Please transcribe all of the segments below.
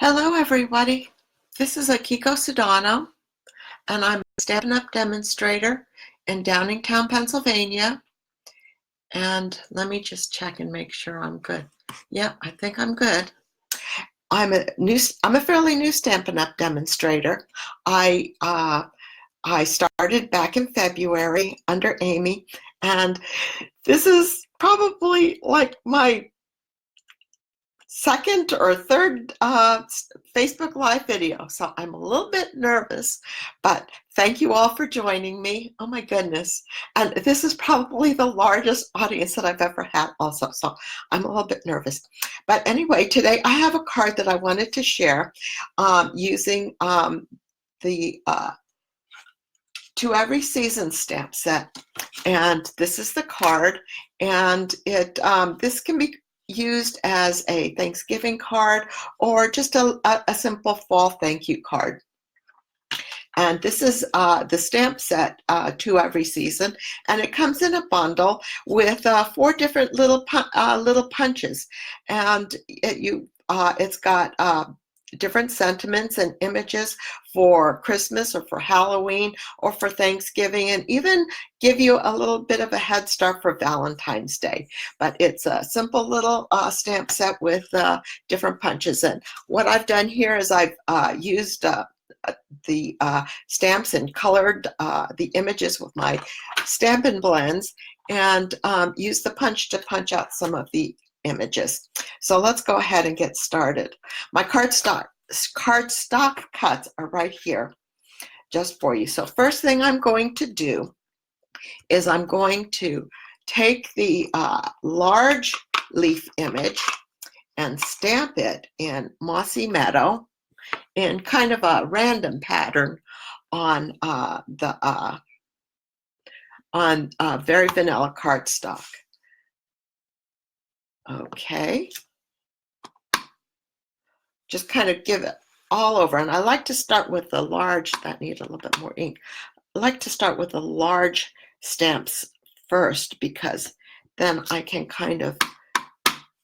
Hello, everybody. This is Akiko Sudano, and I'm a Stampin' Up! Demonstrator in Downingtown, Pennsylvania. And let me just check and make sure I'm good. Yeah, I think I'm good. I'm a fairly new Stampin' Up! Demonstrator. I started back in February under Amy, and this is probably like my second or third Facebook Live video, so I'm a little bit nervous, but thank you all for joining me. Oh my goodness. And this is probably the largest audience that I've ever had also, so I'm a little bit nervous. But anyway, today I have a card that I wanted to share using the To Every Season stamp set. And this is the card, and this can be used as a Thanksgiving card or just a simple fall thank you card. And this is the stamp set To Every Season, and it comes in a bundle with 4 different little punches, and it's got different sentiments and images for Christmas or for Halloween or for Thanksgiving, and even give you a little bit of a head start for Valentine's Day. But it's a simple little stamp set with different punches. And what I've done here is I've used the stamps and colored the images with my Stampin' Blends, and use the punch to punch out some of the images. So let's go ahead and get started. My cardstock cuts are right here just for you. So first thing I'm going to do is I'm going to take the large leaf image and stamp it in Mossy Meadow in kind of a random pattern on very vanilla cardstock. Okay, just kind of give it all over, and I like to start with the large that need a little bit more ink. I like to start with the large stamps first, because then I can kind of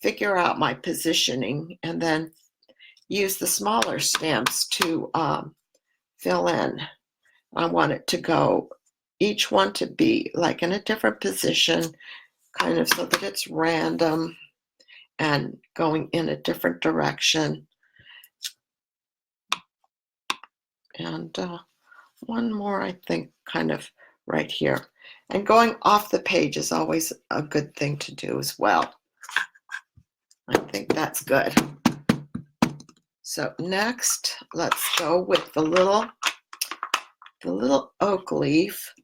figure out my positioning and then use the smaller stamps to fill in. I want it to go, each one to be like in a different position, kind of so that it's random and going in a different direction. And one more, I think, kind of right here. And going off the page is always a good thing to do as well. I think that's good. So next, let's go with the little oak leaf,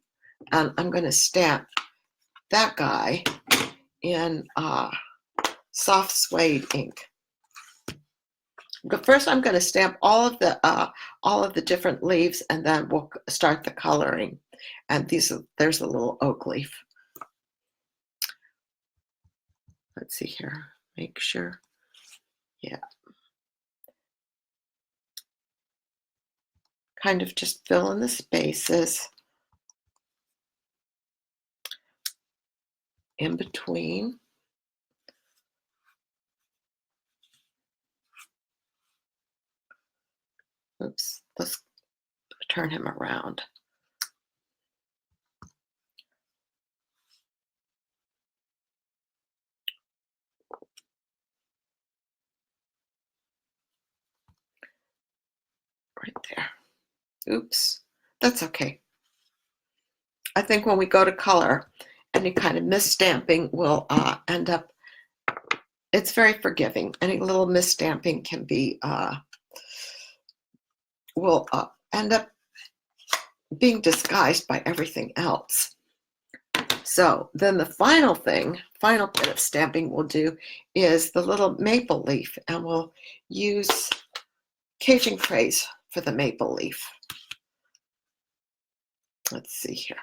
and I'm going to stamp that guy in soft suede ink. But first, I'm going to stamp all of the different leaves, and then we'll start the coloring. And there's a little oak leaf. Let's see here. Make sure. Yeah. Kind of just fill in the spaces in between. Oops, let's turn him around. Right there. Oops, that's okay. I think when we go to color, any kind of misstamping will end up, it's very forgiving. Any little misstamping can be, will end up being disguised by everything else. So then the final bit of stamping we'll do is the little maple leaf, and we'll use Cajun Craze for the maple leaf. Let's see here.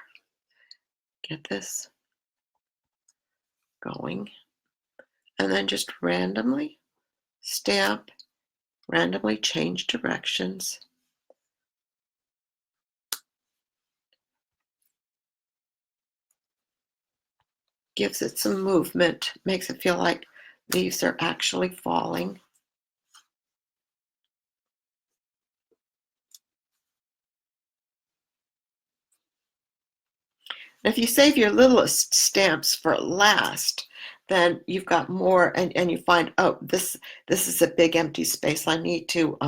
Get this going, and then just randomly stamp, randomly change directions. Gives it some movement, makes it feel like leaves are actually falling. If you save your littlest stamps for last, then you've got more, and you find, oh, this is a big empty space. I need to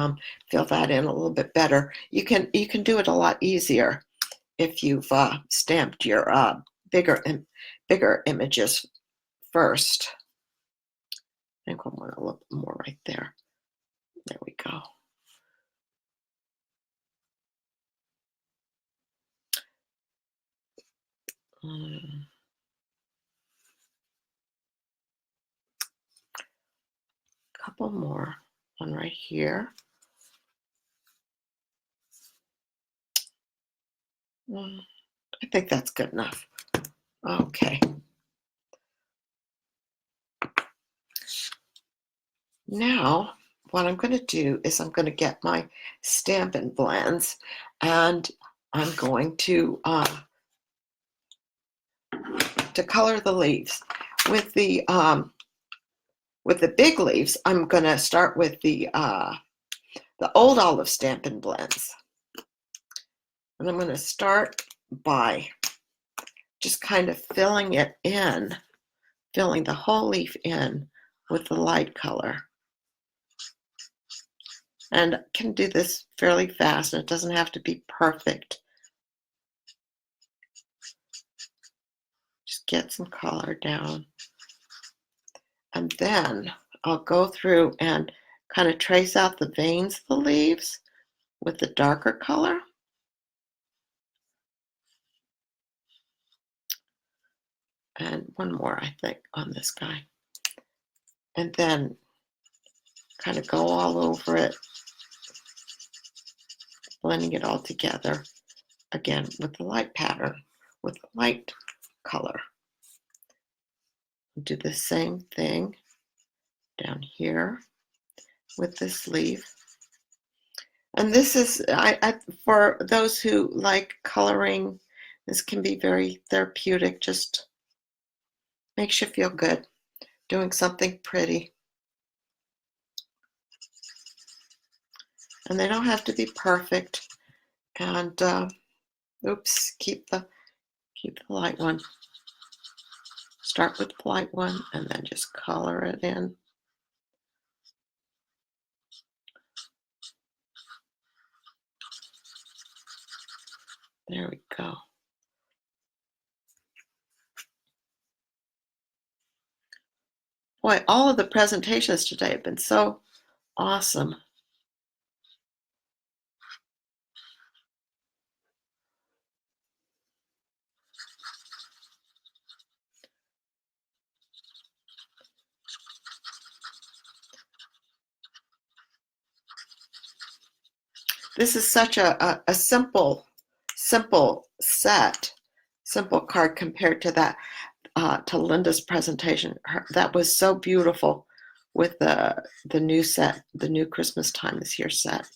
fill that in a little bit better. You can do it a lot easier if you've stamped your bigger images first. I think I want a little more right there. There we go. Couple more. One right here. I think that's good enough. Okay. Now, what I'm going to do is I'm going to get my Stampin' blends, and I'm going to color the leaves. With the big leaves, I'm going to start with the old olive Stampin' blends, and I'm going to start by just kind of filling it in, filling the whole leaf in with the light color. And can do this fairly fast, and it doesn't have to be perfect. Just get some color down. And then I'll go through and kind of trace out the veins of the leaves with the darker color. And one more, I think, on this guy. And then kind of go all over it, blending it all together, again, with the light pattern, with the light color. Do the same thing down here with this leaf. And this is, for those who like coloring, this can be very therapeutic, just makes you feel good, doing something pretty. And they don't have to be perfect. And oops, keep the light one. Start with the light one and then just color it in. There we go. Boy, all of the presentations today have been so awesome. This is such a simple set, simple card compared to that, to Linda's presentation. That was so beautiful with the new set, the new Christmas Time is Here set.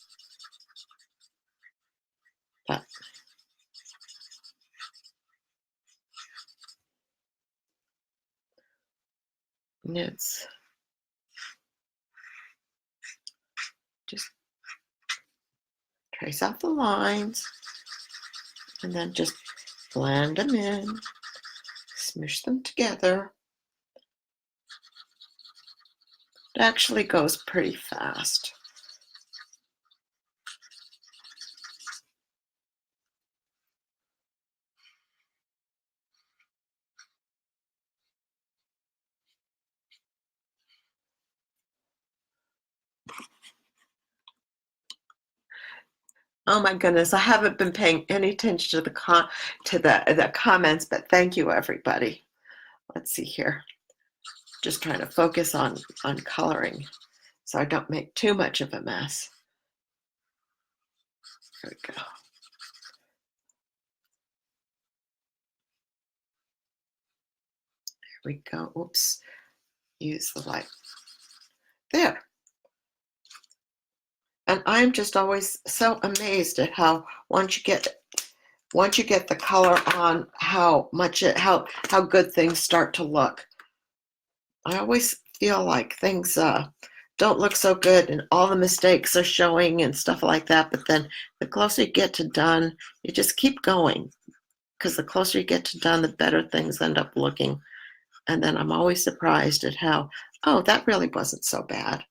But it's just trace out the lines and then just blend them in, smoosh them together. It actually goes pretty fast. Oh my goodness, I haven't been paying any attention to the comments, but thank you everybody. Let's see here. Just trying to focus on coloring so I don't make too much of a mess. There we go. There we go. Oops. Use the light. There. And I'm just always so amazed at how once you get the color on, how good things start to look. I always feel like things don't look so good and all the mistakes are showing and stuff like that, but then the closer you get to done, you just keep going. because the closer you get to done, the better things end up looking. And then I'm always surprised at how, oh, that really wasn't so bad.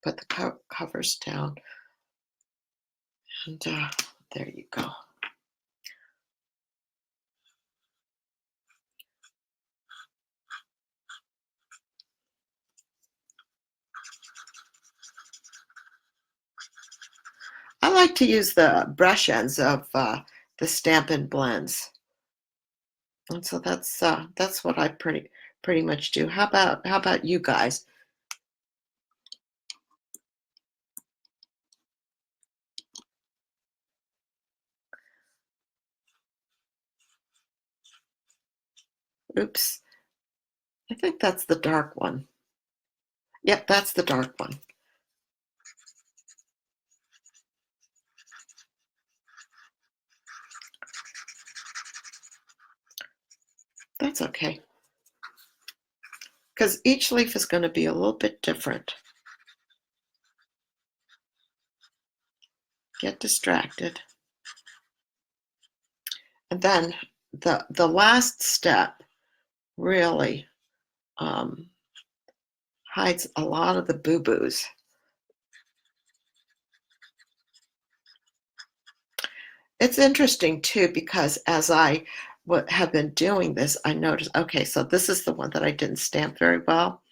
Put the covers down, and there you go. I like to use the brush ends of the Stampin' blends, and so that's what I pretty much do. How about you guys? Oops, I think that's the dark one. Yep, that's the dark one. That's okay, because each leaf is going to be a little bit different. Get distracted. And then the last step really hides a lot of the boo-boos. It's interesting too, because as I have been doing this, I noticed, okay, so this is the one that I didn't stamp very well.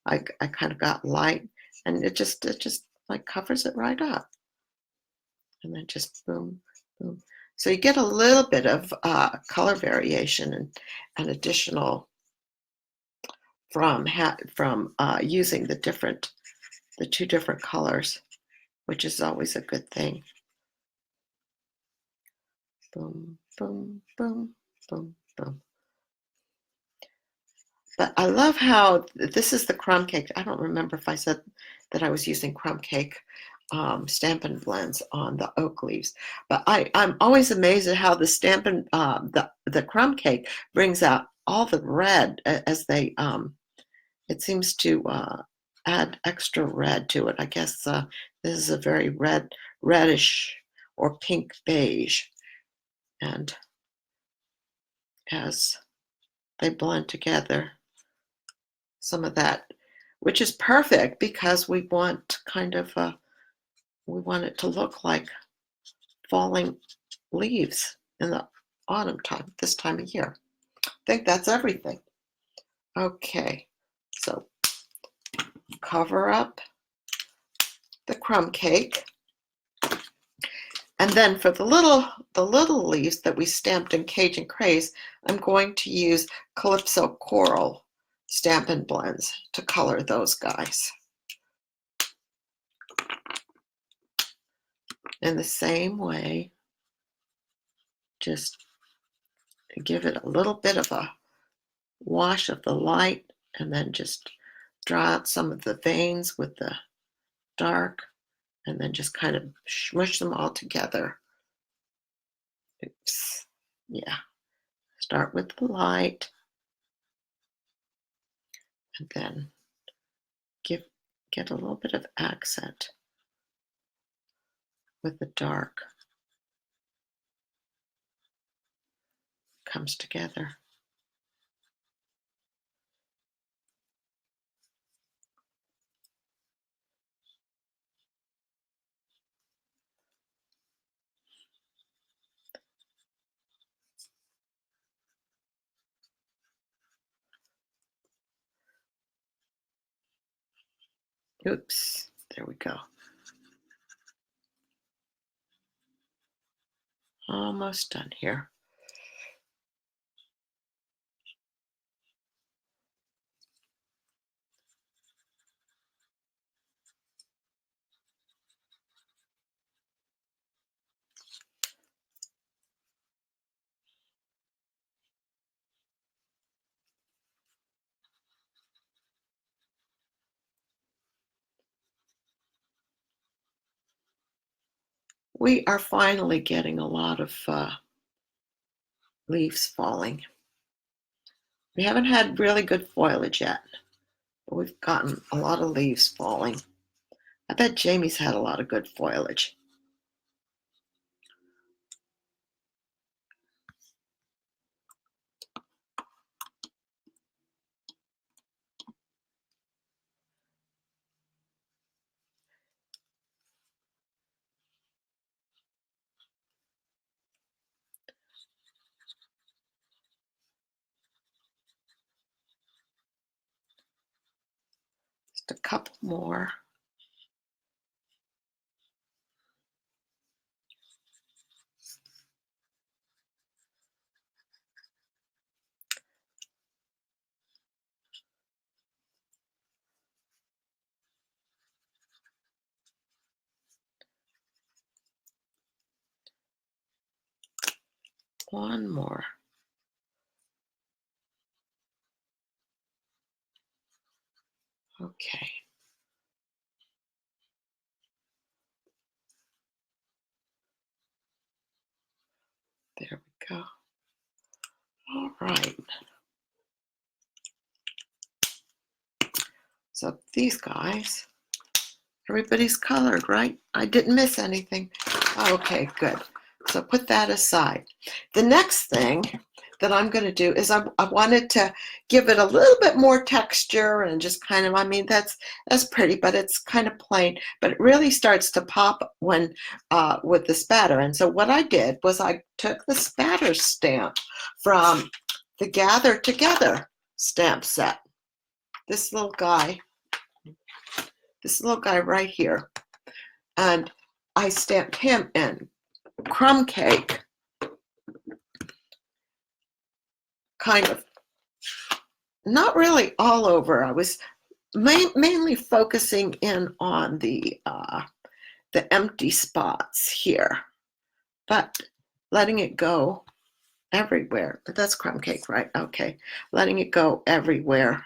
I kind of got light, and it just like covers it right up. And then just boom, boom. So you get a little bit of color variation and additional from using the two different colors, which is always a good thing. Boom, boom, boom, boom, boom. But I love how this is the crumb cake. I don't remember if I said that I was using crumb cake Stampin' blends on the oak leaves, but I'm always amazed at how the Stampin' the crumb cake brings out all the red as they it seems to add extra red to it. I guess this is a very reddish or pink beige, and as they blend together, some of that, which is perfect because we want kind of we want it to look like falling leaves in the autumn time, this time of year. I think that's everything. Okay, so cover up the crumb cake. And then for the little leaves that we stamped in Cajun Craze, I'm going to use Calypso Coral Stampin' blends to color those guys. In the same way, just give it a little bit of a wash of the light, and then just draw out some of the veins with the dark, and then just kind of smush them all together. Oops. Yeah. Start with the light, and then get a little bit of accent with the dark. Comes together. Oops, there we go. Almost done here. We are finally getting a lot of leaves falling. We haven't had really good foliage yet, but we've gotten a lot of leaves falling. I bet Jamie's had a lot of good foliage. a couple more. One more. Okay. There we go. All right. So these guys, everybody's colored, right? I didn't miss anything. Okay, good. So put that aside. The next thing that I'm going to do is I wanted to give it a little bit more texture and just kind of, I mean, that's pretty, but it's kind of plain, but it really starts to pop when with the spatter. And so what I did was I took the spatter stamp from the Gather Together stamp set. This little guy right here. And I stamped him in crumb cake, kind of, not really all over. I was mainly focusing in on the empty spots here, but letting it go everywhere. But that's crumb cake, right? Okay, letting it go everywhere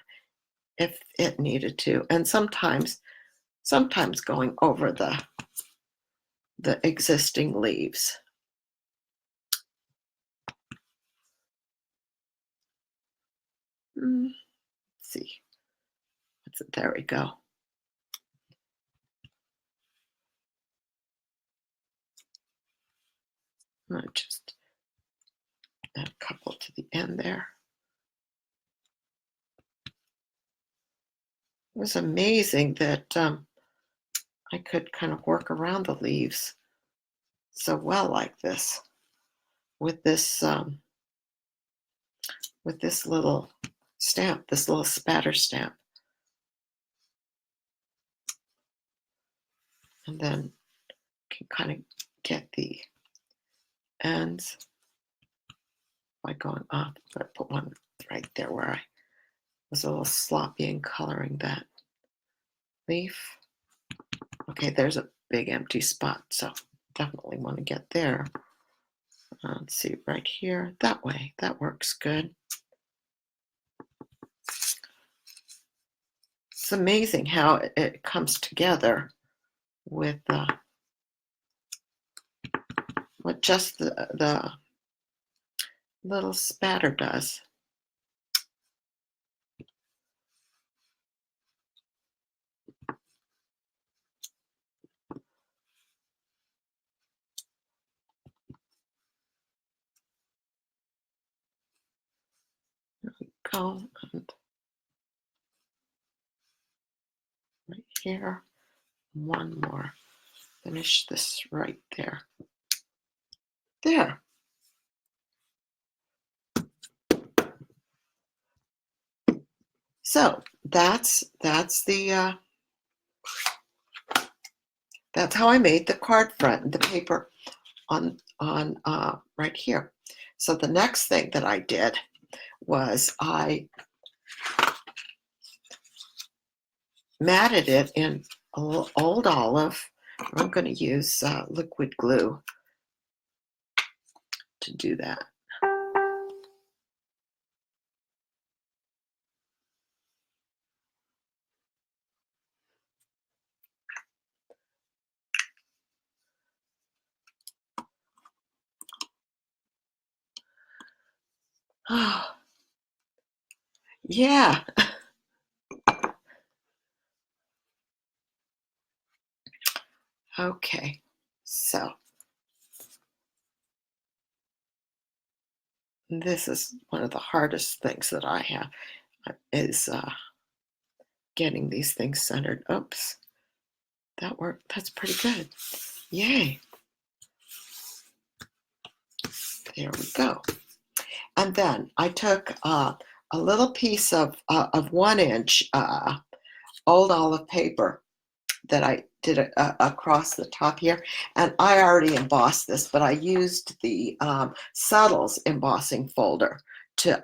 if it needed to, and sometimes going over the existing leaves. Let's see. There we go. I'll just add a couple to the end there. It was amazing that I could kind of work around the leaves so well like this with this little stamp, this little spatter stamp. And then can kind of get the ends by going up. I put one right there where I was a little sloppy in coloring that leaf. Okay, there's a big empty spot, so definitely want to get there. Let's see, right here, that way, that works good. It's amazing how it comes together with what just the little spatter does. There we go, and right here, one more. Finish this right there. There. So that's the that's how I made the card front, the paper on right here. So the next thing that I did was I matted it in old olive. I'm going to use liquid glue to do that. Oh, yeah. Okay, so this is one of the hardest things that I have is getting these things centered. Oops, that worked. That's pretty good. Yay. There we go. And then I took a little piece of 1 inch old olive paper that I did across the top here, and I already embossed this, but I used the Subtles embossing folder to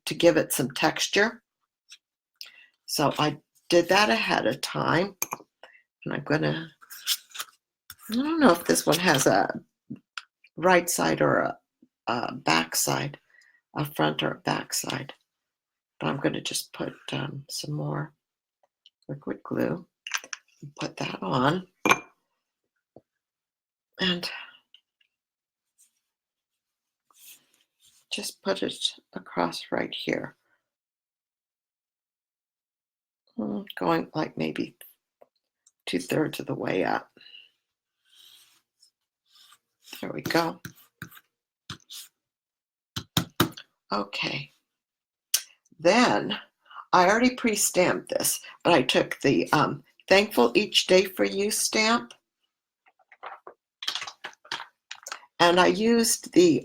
give it some texture. So I did that ahead of time, and I'm gonna, I don't know if this one has a right side or a back side, a front or a back side, but I'm gonna just put some more liquid glue and put that on, and just put it across right here. Going like maybe 2/3 of the way up. There we go. Okay. Then I already pre-stamped this, but I took the Thankful Each Day for You stamp, and I used the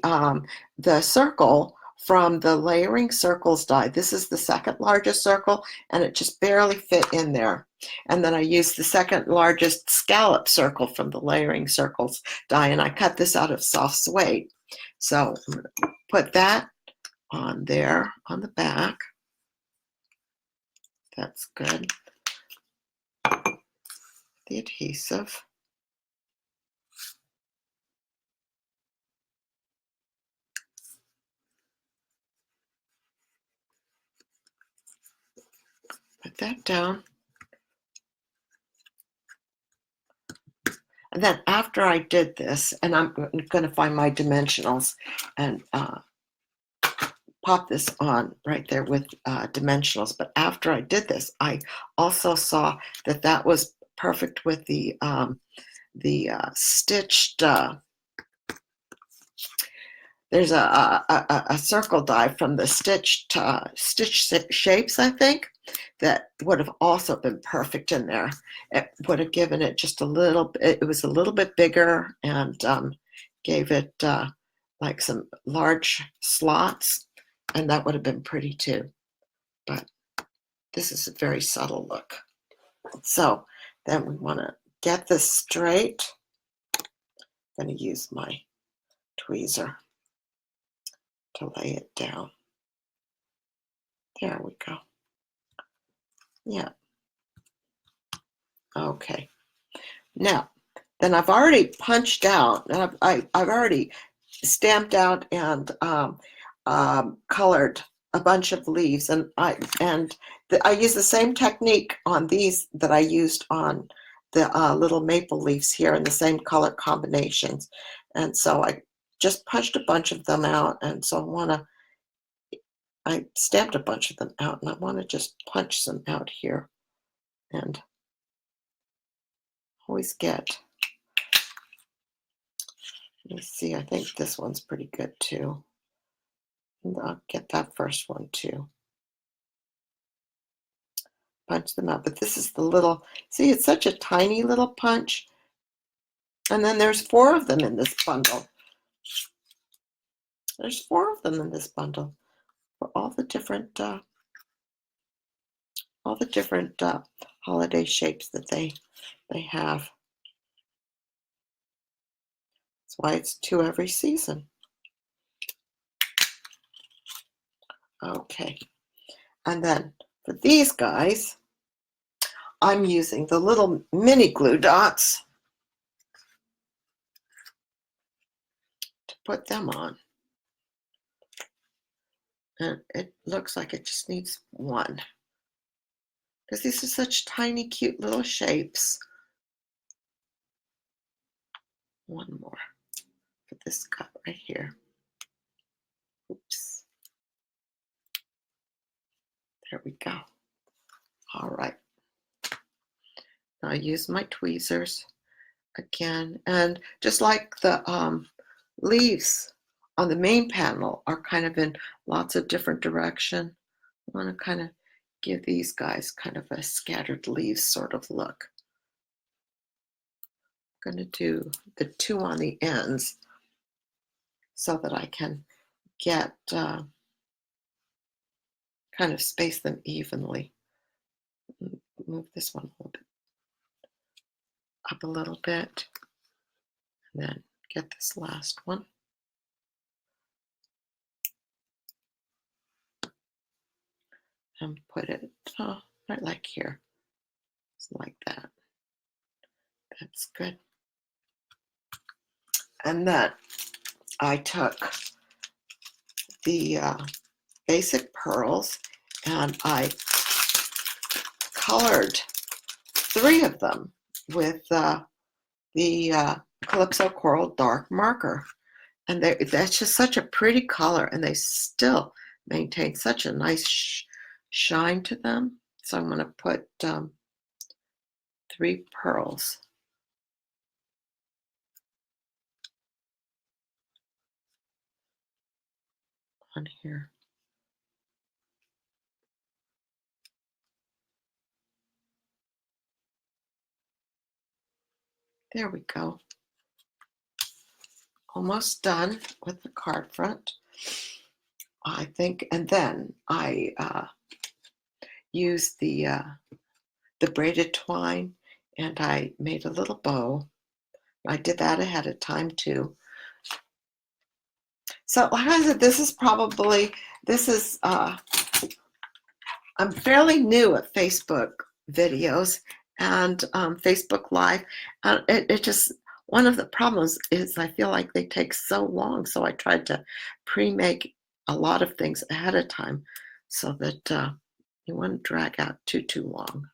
circle from the Layering Circles die. This is the second largest circle, and it just barely fit in there. And then I used the second largest scallop circle from the Layering Circles die, and I cut this out of soft suede. So I'm going to put that on there on the back. That's good. The adhesive. Put that down. And then after I did this, and I'm going to find my dimensionals and pop this on right there with dimensionals. But after I did this, I also saw that that was perfect with the stitched. There's a circle die from the stitched shapes, I think, that would have also been perfect in there. It would have given it just a little. It was a little bit bigger and gave it like some large slots, and that would have been pretty too. But this is a very subtle look. So then we want to get this straight. I'm going to use my tweezer to lay it down. There we go. Yeah. Okay. Now, then I've already punched out, and I've already stamped out and colored a bunch of leaves, and I use the same technique on these that I used on the little maple leaves here in the same color combinations. And so I just punched a bunch of them out, and so I stamped a bunch of them out, and I want to just punch some out here, and always get. Let me see, I think this one's pretty good too. And I'll get that first one too. Punch them out, but this is the little, see, it's such a tiny little punch. And then there's 4 of them in this bundle. There's 4 of them in this bundle for all the different holiday shapes that they have. That's why it's 2 every season. Okay, and then for these guys, I'm using the little mini glue dots to put them on. And it looks like it just needs 1. Because these are such tiny, cute little shapes. 1 more for this cut right here. Oops. There we go. All right. Now I use my tweezers again. And just like the leaves on the main panel are kind of in lots of different direction, I want to kind of give these guys kind of a scattered leaves sort of look. I'm going to do the 2 on the ends so that I can get kind of space them evenly. move this one a little bit up a little bit, and then get this last one. And put it right like here. It's like that. That's good. And then I took the basic pearls and I colored 3 of them with the Calypso Coral Dark Marker. And that's just such a pretty color, and they still maintain such a nice shine to them. So I'm going to put 3 pearls on here. There we go. Almost done with the card front, I think. And then I used the braided twine, and I made a little bow. I did that ahead of time too. So like I said, I'm fairly new at Facebook videos and Facebook Live. And it just, one of the problems is I feel like they take so long. So I tried to pre-make a lot of things ahead of time so that you wouldn't drag out too long.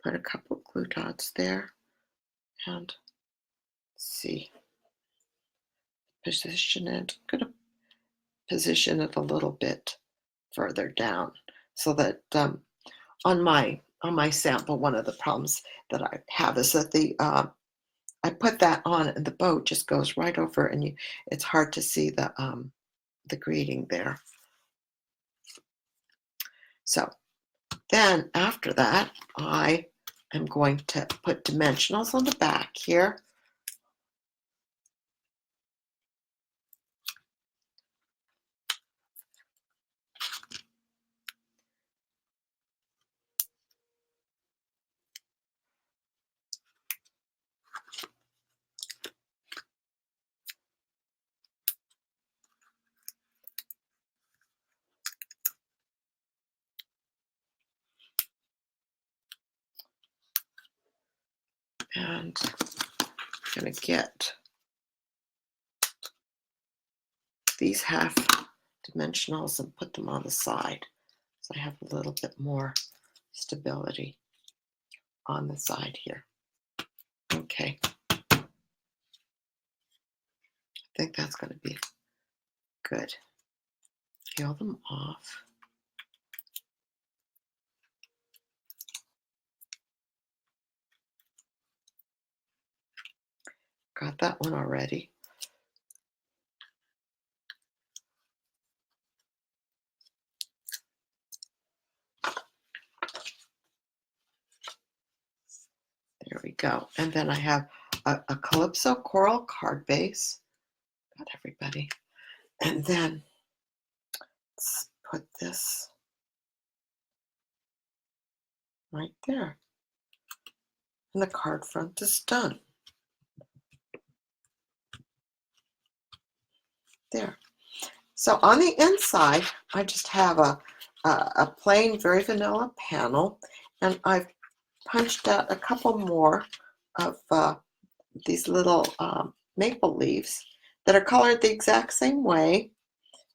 Put a couple of glue dots there, and see, position it. I'm going to position it a little bit further down so that on my sample, one of the problems that I have is that I put that on and the bow just goes right over, and it's hard to see the greeting there. So then after that, I am going to put dimensionals on the back here. And I'm going to get these half dimensionals and put them on the side so I have a little bit more stability on the side here. Okay. I think that's going to be good. Peel them off. Got that one already. There we go. And then I have a Calypso Coral card base. Got everybody. And then let's put this right there. And the card front is done. There. So on the inside, I just have a plain, very vanilla panel, and I've punched out a couple more of these little maple leaves that are colored the exact same way,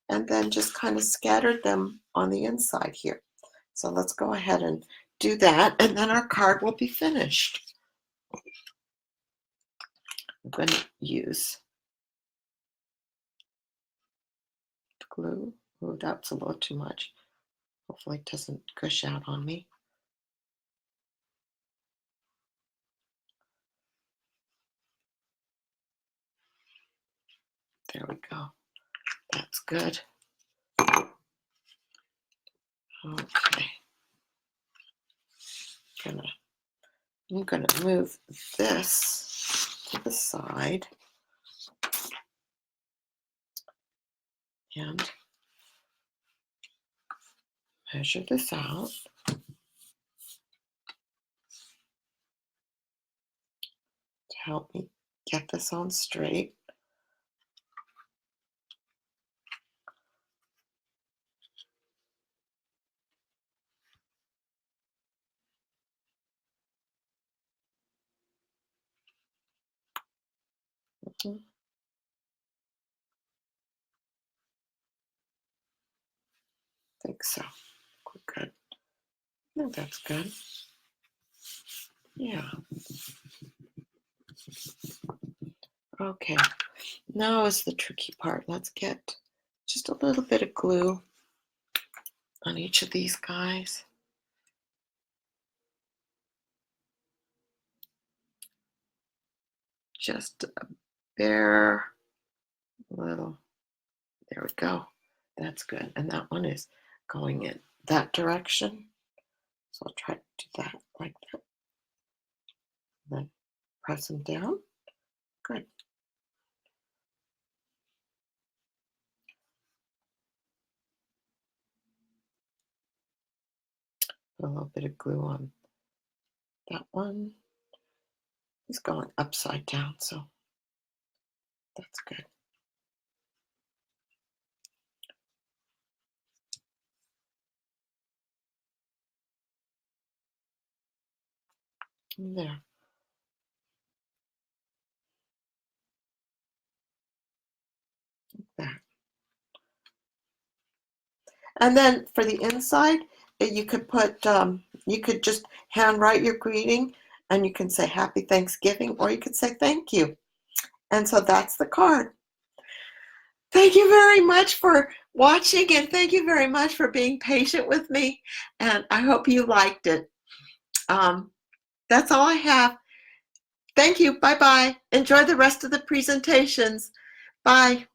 and then just kind of scattered them on the inside here. So let's go ahead and do that, and then our card will be finished. I'm going to use glue. Oh, that's a little too much. Hopefully it doesn't gush out on me. There we go. That's good. Okay. I'm gonna move this to the side. And measure this out to help me get this on straight. I think so. We're good. I think that's good. Yeah. Okay. Now is the tricky part. Let's get just a little bit of glue on each of these guys. Just a bare little, there we go. That's good. And that one is going in that direction. So I'll try to do that like that. Then press them down. Good. Put a little bit of glue on that one. It's going upside down, so that's good. And there. Like that. And then for the inside, you could put, you could just handwrite your greeting, and you can say Happy Thanksgiving, or you could say thank you. And so that's the card. Thank you very much for watching, and thank you very much for being patient with me. And I hope you liked it. That's all I have. Thank you. Bye-bye. Enjoy the rest of the presentations. Bye.